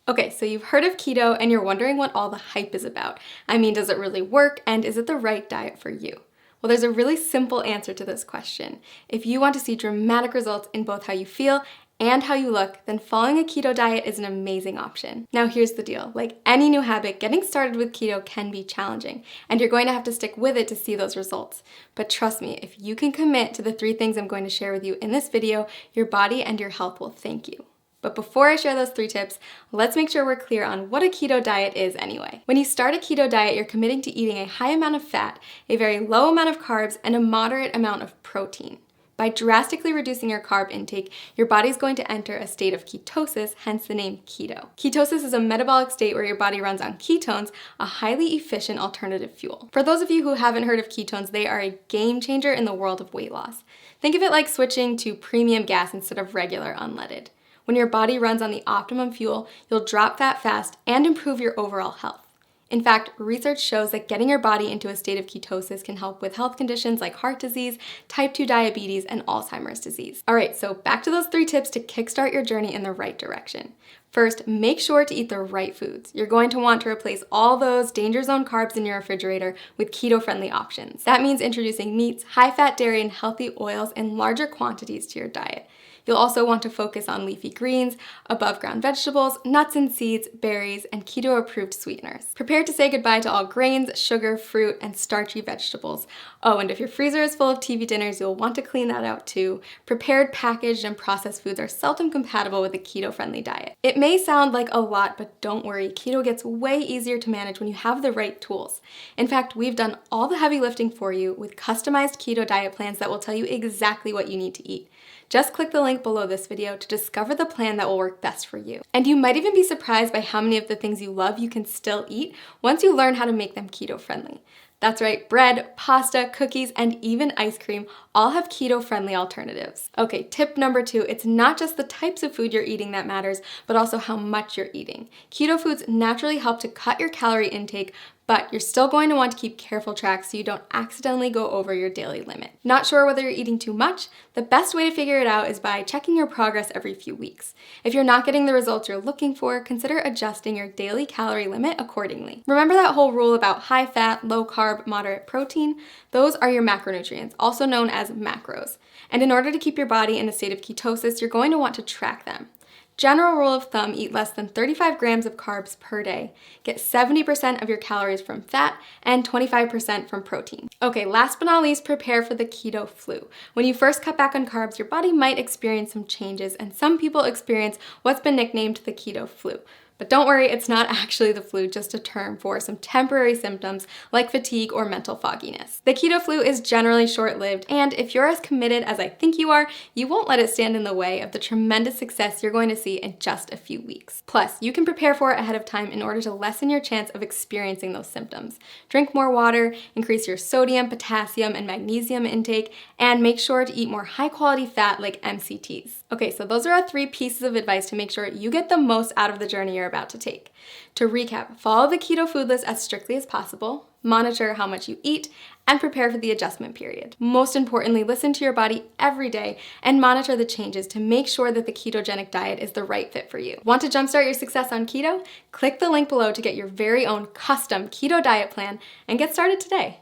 Okay, so you've heard of keto and you're wondering what all the hype is about. I mean, does it really work and is it the right diet for you? Well, there's a really simple answer to this question. If you want to see dramatic results in both how you feel and how you look, then following a keto diet is an amazing option. Now here's the deal, like any new habit, getting started with keto can be challenging, and you're going to have to stick with it to see those results. But trust me, if you can commit to the 3 things I'm going to share with you in this video, your body and your health will thank you. But before I share those 3 tips, let's make sure we're clear on what a keto diet is anyway. When you start a keto diet, you're committing to eating a high amount of fat, a very low amount of carbs, and a moderate amount of protein. By drastically reducing your carb intake, your body's going to enter a state of ketosis, hence the name keto. Ketosis is a metabolic state where your body runs on ketones, a highly efficient alternative fuel. For those of you who haven't heard of ketones, they are a game changer in the world of weight loss. Think of it like switching to premium gas instead of regular unleaded. When your body runs on the optimum fuel, you'll drop fat fast and improve your overall health. In fact, research shows that getting your body into a state of ketosis can help with health conditions like heart disease, type 2 diabetes, and Alzheimer's disease. All right, so back to those 3 tips to kickstart your journey in the right direction. First, make sure to eat the right foods. You're going to want to replace all those danger zone carbs in your refrigerator with keto-friendly options. That means introducing meats, high-fat dairy, and healthy oils in larger quantities to your diet. You'll also want to focus on leafy greens, above-ground vegetables, nuts and seeds, berries, and keto-approved sweeteners. Prepare to say goodbye to all grains, sugar, fruit, and starchy vegetables. Oh, and if your freezer is full of TV dinners, you'll want to clean that out too. Prepared, packaged, and processed foods are seldom compatible with a keto-friendly diet. It may sound like a lot, but don't worry, keto gets way easier to manage when you have the right tools. In fact, we've done all the heavy lifting for you with customized keto diet plans that will tell you exactly what you need to eat. Just click the link below this video to discover the plan that will work best for you. And you might even be surprised by how many of the things you love you can still eat once you learn how to make them keto-friendly. That's right, bread, pasta, cookies, and even ice cream all have keto-friendly alternatives. Okay, tip number 2, it's not just the types of food you're eating that matters, but also how much you're eating. Keto foods naturally help to cut your calorie intake, but you're still going to want to keep careful track so you don't accidentally go over your daily limit. Not sure whether you're eating too much? The best way to figure it out is by checking your progress every few weeks. If you're not getting the results you're looking for, consider adjusting your daily calorie limit accordingly. Remember that whole rule about high fat, low carb, moderate protein? Those are your macronutrients, also known as macros. And in order to keep your body in a state of ketosis, you're going to want to track them. General rule of thumb, eat less than 35 grams of carbs per day. Get 70% of your calories from fat and 25% from protein. Okay, last but not least, prepare for the keto flu. When you first cut back on carbs, your body might experience some changes, and some people experience what's been nicknamed the keto flu. But don't worry, it's not actually the flu, just a term for some temporary symptoms like fatigue or mental fogginess. The keto flu is generally short-lived, and if you're as committed as I think you are, you won't let it stand in the way of the tremendous success you're going to see in just a few weeks. Plus, you can prepare for it ahead of time in order to lessen your chance of experiencing those symptoms. Drink more water, increase your sodium, potassium, and magnesium intake, and make sure to eat more high-quality fat like MCTs. Okay, so those are our 3 pieces of advice to make sure you get the most out of the journey you're about to take. To recap, follow the keto food list as strictly as possible, monitor how much you eat, and prepare for the adjustment period. Most importantly, listen to your body every day and monitor the changes to make sure that the ketogenic diet is the right fit for you. Want to jumpstart your success on keto? Click the link below to get your very own custom keto diet plan and get started today.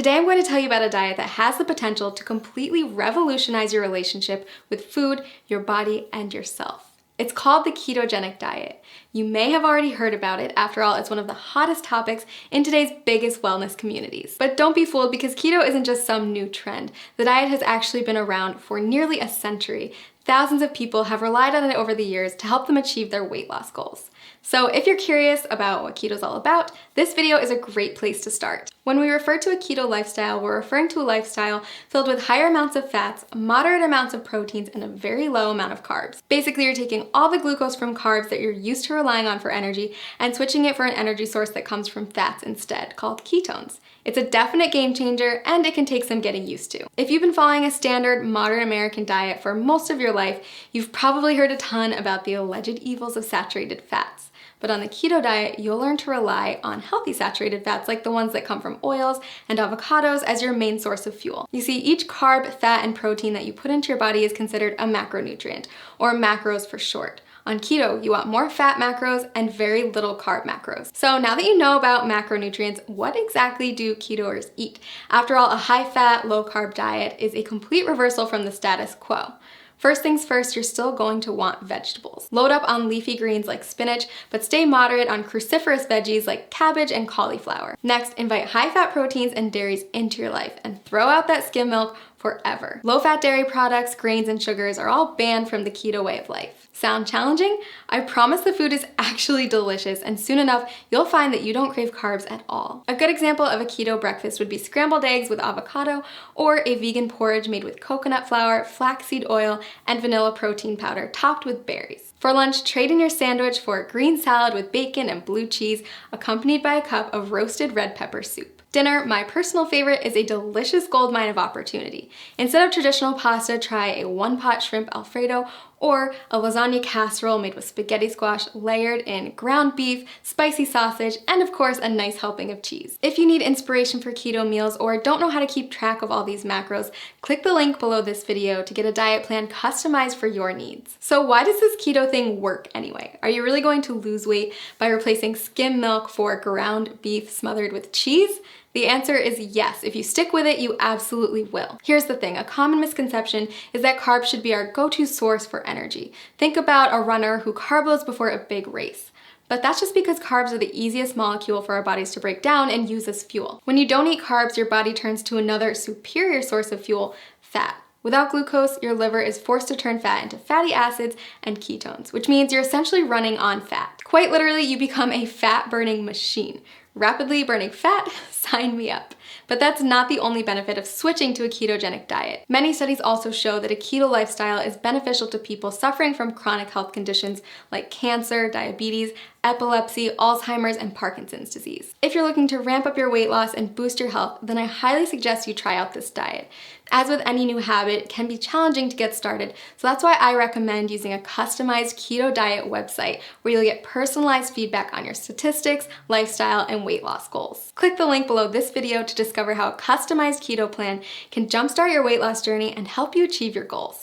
Today I'm going to tell you about a diet that has the potential to completely revolutionize your relationship with food, your body, and yourself. It's called the ketogenic diet. You may have already heard about it. After all, it's one of the hottest topics in today's biggest wellness communities. But don't be fooled, because keto isn't just some new trend. The diet has actually been around for nearly a century. Thousands of people have relied on it over the years to help them achieve their weight loss goals. So if you're curious about what keto is all about, this video is a great place to start. When we refer to a keto lifestyle, we're referring to a lifestyle filled with higher amounts of fats, moderate amounts of proteins, and a very low amount of carbs. Basically, you're taking all the glucose from carbs that you're used to relying on for energy and switching it for an energy source that comes from fats instead, called ketones. It's a definite game changer, and it can take some getting used to. If you've been following a standard modern American diet for most of your life, you've probably heard a ton about the alleged evils of saturated fats. But on the keto diet, you'll learn to rely on healthy saturated fats like the ones that come from oils and avocados as your main source of fuel. You see, each carb, fat, and protein that you put into your body is considered a macronutrient, or macros for short. On keto, you want more fat macros and very little carb macros. So now that you know about macronutrients, what exactly do ketoers eat? After all, a high-fat, low-carb diet is a complete reversal from the status quo. First things first, you're still going to want vegetables. Load up on leafy greens like spinach, but stay moderate on cruciferous veggies like cabbage and cauliflower. Next, invite high-fat proteins and dairies into your life and throw out that skim milk forever. Low-fat dairy products, grains, and sugars are all banned from the keto way of life. Sound challenging? I promise the food is actually delicious, and soon enough, you'll find that you don't crave carbs at all. A good example of a keto breakfast would be scrambled eggs with avocado, or a vegan porridge made with coconut flour, flaxseed oil, and vanilla protein powder topped with berries. For lunch, trade in your sandwich for a green salad with bacon and blue cheese, accompanied by a cup of roasted red pepper soup. Dinner, my personal favorite, is a delicious goldmine of opportunity. Instead of traditional pasta, try a one-pot shrimp Alfredo or a lasagna casserole made with spaghetti squash layered in ground beef, spicy sausage, and of course a nice helping of cheese. If you need inspiration for keto meals or don't know how to keep track of all these macros, click the link below this video to get a diet plan customized for your needs. So why does this keto thing work anyway? Are you really going to lose weight by replacing skim milk for ground beef smothered with cheese? The answer is yes. If you stick with it, you absolutely will. Here's the thing, a common misconception is that carbs should be our go-to source for energy. Think about a runner who carb loads before a big race. But that's just because carbs are the easiest molecule for our bodies to break down and use as fuel. When you don't eat carbs, your body turns to another superior source of fuel, fat. Without glucose, your liver is forced to turn fat into fatty acids and ketones, which means you're essentially running on fat. Quite literally, you become a fat-burning machine. Rapidly burning fat? Sign me up. But that's not the only benefit of switching to a ketogenic diet. Many studies also show that a keto lifestyle is beneficial to people suffering from chronic health conditions like cancer, diabetes, epilepsy, Alzheimer's, and Parkinson's disease. If you're looking to ramp up your weight loss and boost your health, then I highly suggest you try out this diet. As with any new habit, it can be challenging to get started, so that's why I recommend using a customized keto diet website where you'll get personalized feedback on your statistics, lifestyle, and weight loss goals. Click the link below this video to discover how a customized keto plan can jumpstart your weight loss journey and help you achieve your goals.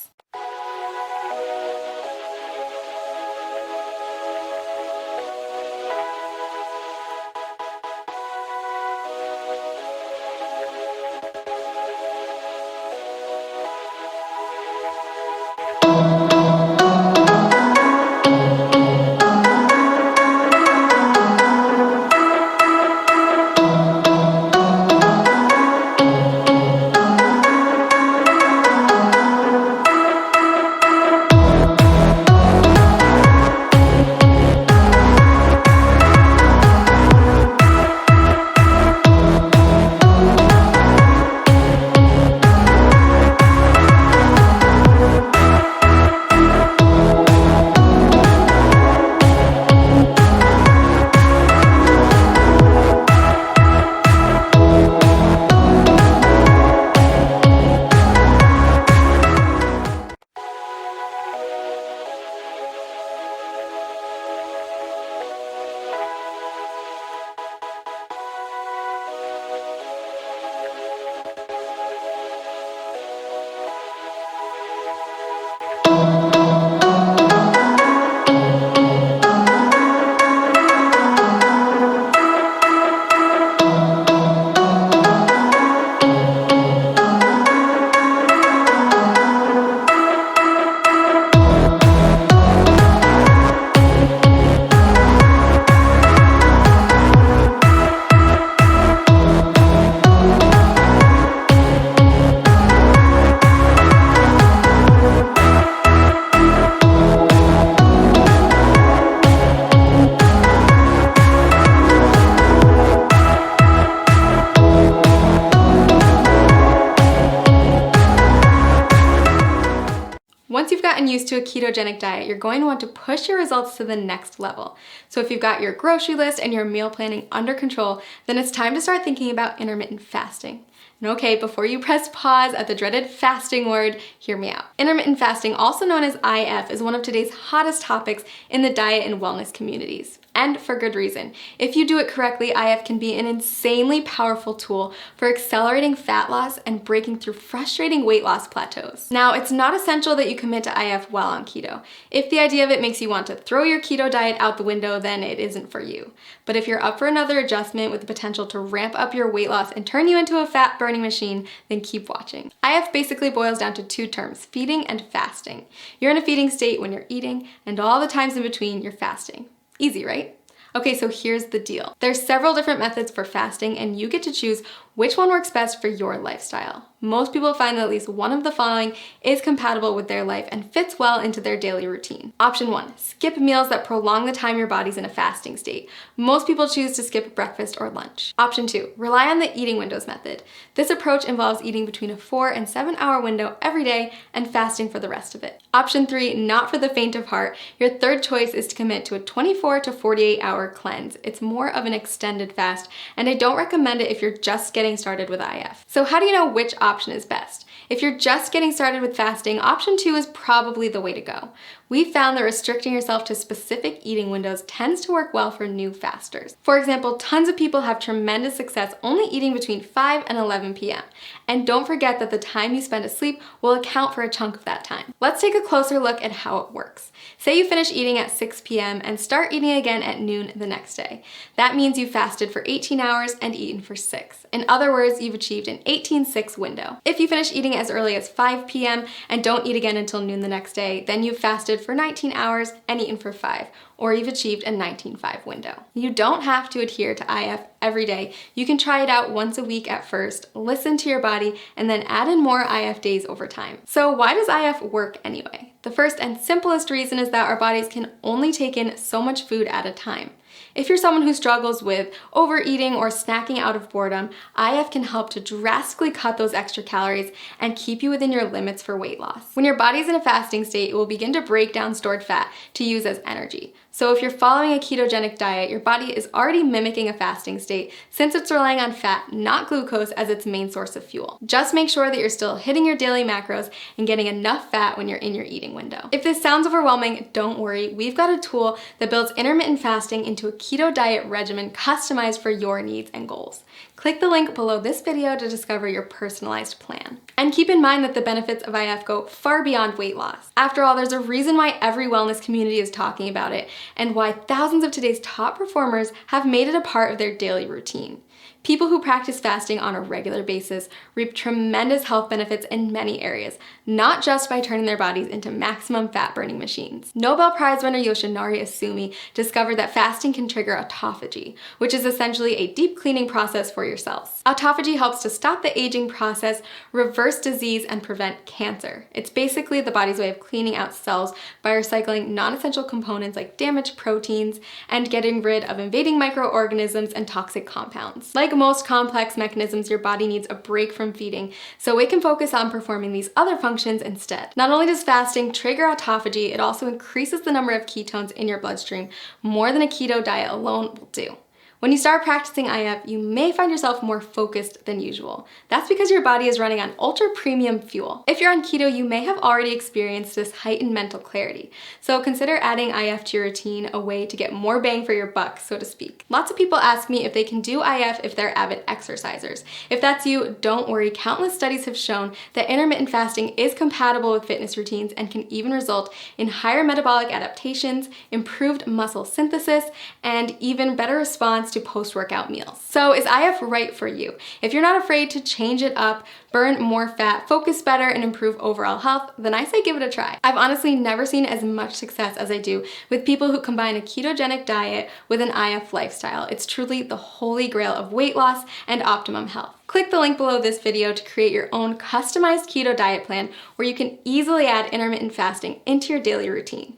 used to a ketogenic diet, you're going to want to push your results to the next level. So if you've got your grocery list and your meal planning under control, then it's time to start thinking about intermittent fasting. And okay, before you press pause at the dreaded fasting word, hear me out. Intermittent fasting, also known as IF, is one of today's hottest topics in the diet and wellness communities. And for good reason. If you do it correctly, IF can be an insanely powerful tool for accelerating fat loss and breaking through frustrating weight loss plateaus. Now, it's not essential that you commit to IF while on keto. If the idea of it makes you want to throw your keto diet out the window, then it isn't for you. But if you're up for another adjustment with the potential to ramp up your weight loss and turn you into a fat burning machine, then keep watching. IF basically boils down to two terms, feeding and fasting. You're in a feeding state when you're eating, and all the times in between, you're fasting. Easy, right? Okay, so here's the deal. There's several different methods for fasting, and you get to choose which one works best for your lifestyle. Most people find that at least one of the following is compatible with their life and fits well into their daily routine. Option 1, skip meals that prolong the time your body's in a fasting state. Most people choose to skip breakfast or lunch. Option 2, rely on the eating windows method. This approach involves eating between a 4 and 7 hour window every day and fasting for the rest of it. Option 3, not for the faint of heart. Your third choice is to commit to a 24 to 48 hour cleanse. It's more of an extended fast, and I don't recommend it if you're just getting started with IF. So how do you know which option is best? If you're just getting started with fasting, option 2 is probably the way to go. We found that restricting yourself to specific eating windows tends to work well for new fasters. For example, tons of people have tremendous success only eating between 5 and 11 p.m. And don't forget that the time you spend asleep will account for a chunk of that time. Let's take a closer look at how it works. Say you finish eating at 6 p.m. and start eating again at noon the next day. That means you fasted for 18 hours and eaten for 6. In other words, you've achieved an 18-6 window. If you finish eating as early as 5 p.m. and don't eat again until noon the next day, then you've fasted for 19 hours and eaten for 5, or you've achieved a 19-5 window. You don't have to adhere to IF every day. You can try it out once a week at first, listen to your body, and then add in more IF days over time. So why does IF work anyway? The first and simplest reason is that our bodies can only take in so much food at a time. If you're someone who struggles with overeating or snacking out of boredom, IF can help to drastically cut those extra calories and keep you within your limits for weight loss. When your body's in a fasting state, it will begin to break down stored fat to use as energy. So if you're following a ketogenic diet, your body is already mimicking a fasting state since it's relying on fat, not glucose, as its main source of fuel. Just make sure that you're still hitting your daily macros and getting enough fat when you're in your eating window. If this sounds overwhelming, don't worry. We've got a tool that builds intermittent fasting into a keto diet regimen customized for your needs and goals. Click the link below this video to discover your personalized plan. And keep in mind that the benefits of IF go far beyond weight loss. After all, there's a reason why every wellness community is talking about it, and why thousands of today's top performers have made it a part of their daily routine. People who practice fasting on a regular basis reap tremendous health benefits in many areas, not just by turning their bodies into maximum fat-burning machines. Nobel Prize winner Yoshinari Asumi discovered that fasting can trigger autophagy, which is essentially a deep cleaning process for your cells. Autophagy helps to stop the aging process, reverse disease, and prevent cancer. It's basically the body's way of cleaning out cells by recycling non-essential components like damaged proteins and getting rid of invading microorganisms and toxic compounds. Like most complex mechanisms, your body needs a break from feeding, so it can focus on performing these other functions instead. Not only does fasting trigger autophagy, it also increases the number of ketones in your bloodstream more than a keto diet alone will do. When you start practicing IF, you may find yourself more focused than usual. That's because your body is running on ultra premium fuel. If you're on keto, you may have already experienced this heightened mental clarity. So consider adding IF to your routine, a way to get more bang for your buck, so to speak. Lots of people ask me if they can do IF if they're avid exercisers. If that's you, don't worry. Countless studies have shown that intermittent fasting is compatible with fitness routines and can even result in higher metabolic adaptations, improved muscle synthesis, and even better response to post-workout meals. So is IF right for you? If you're not afraid to change it up, burn more fat, focus better, and improve overall health, then I say give it a try. I've honestly never seen as much success as I do with people who combine a ketogenic diet with an IF lifestyle. It's truly the holy grail of weight loss and optimum health. Click the link below this video to create your own customized keto diet plan where you can easily add intermittent fasting into your daily routine.